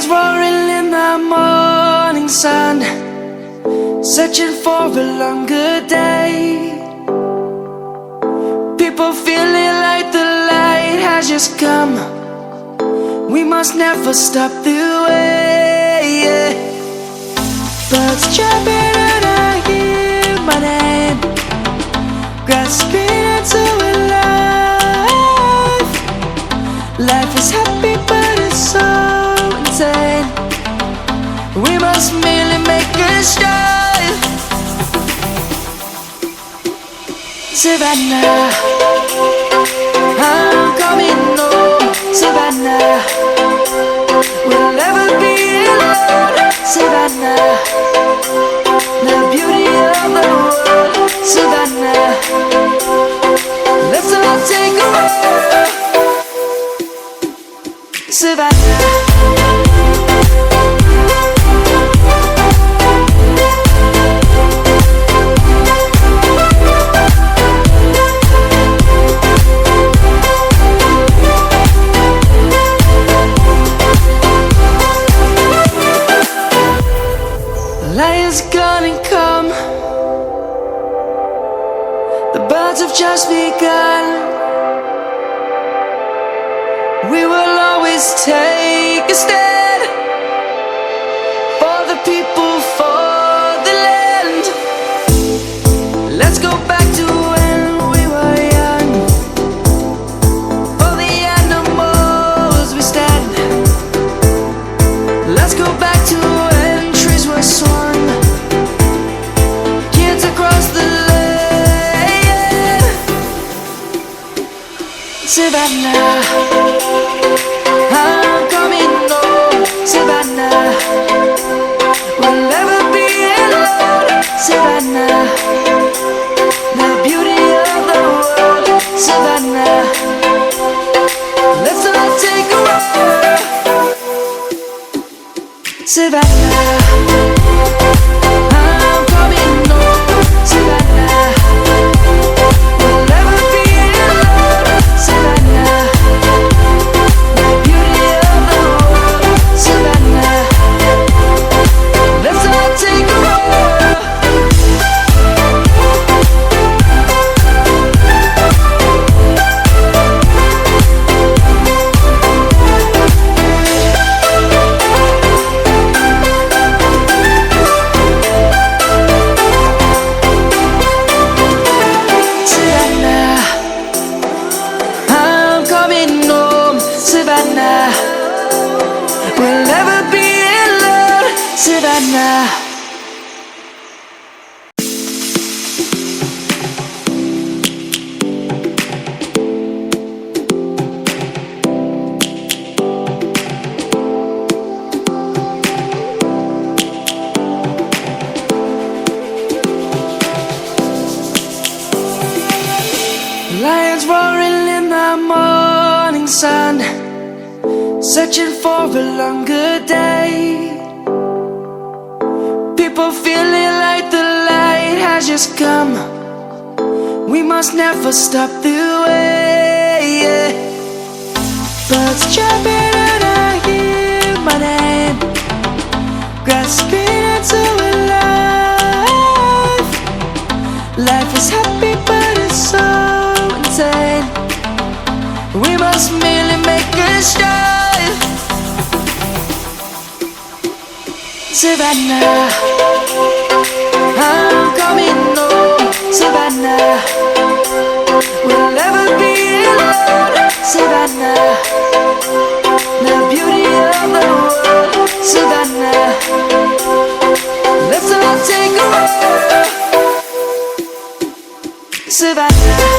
Lions roaring in the morning sun, searching for a longer day. People feeling like the light has just come. We must never stop the way. Birds chirping and I hear my name, grasping into a life. Life is happy but it's so insane. We must merely make a start. Savannah, I'm coming home. Savannah, we'll never be alone. Savannah, the beauty of the world. Savannah, let's all take a walk. Savannah. Lion's gonna come. The birds have just begun. We will always take a stand for the people, for the land. Let's go back to when we were young. For the animals we stand. Let's go back to when trees were swung. Kids across the land. Savannah, I'm coming home. Savannah, we'll never be alone. Savannah, the beauty of the world. Savannah, let's all take a walk. Savannah, I'm coming home. Savannah, we'll never be alone. Savannah, the beauty of the world. Savannah, let's all take a walk. Savannah, I'm coming home. Savannah, we'll never be alone. Savannah. Lions roaring in the morning sun, searching for a longer day. People feeling like the light has just come. We must never stop the way. Birds chirping and I hear my name, grasping into a life. Life is happy but it's so insane. We must merely make a start. Savannah, I'm coming home. Savannah, we'll never be alone. Savannah, the beauty of the world. Savannah, let's all take a walk. Savannah.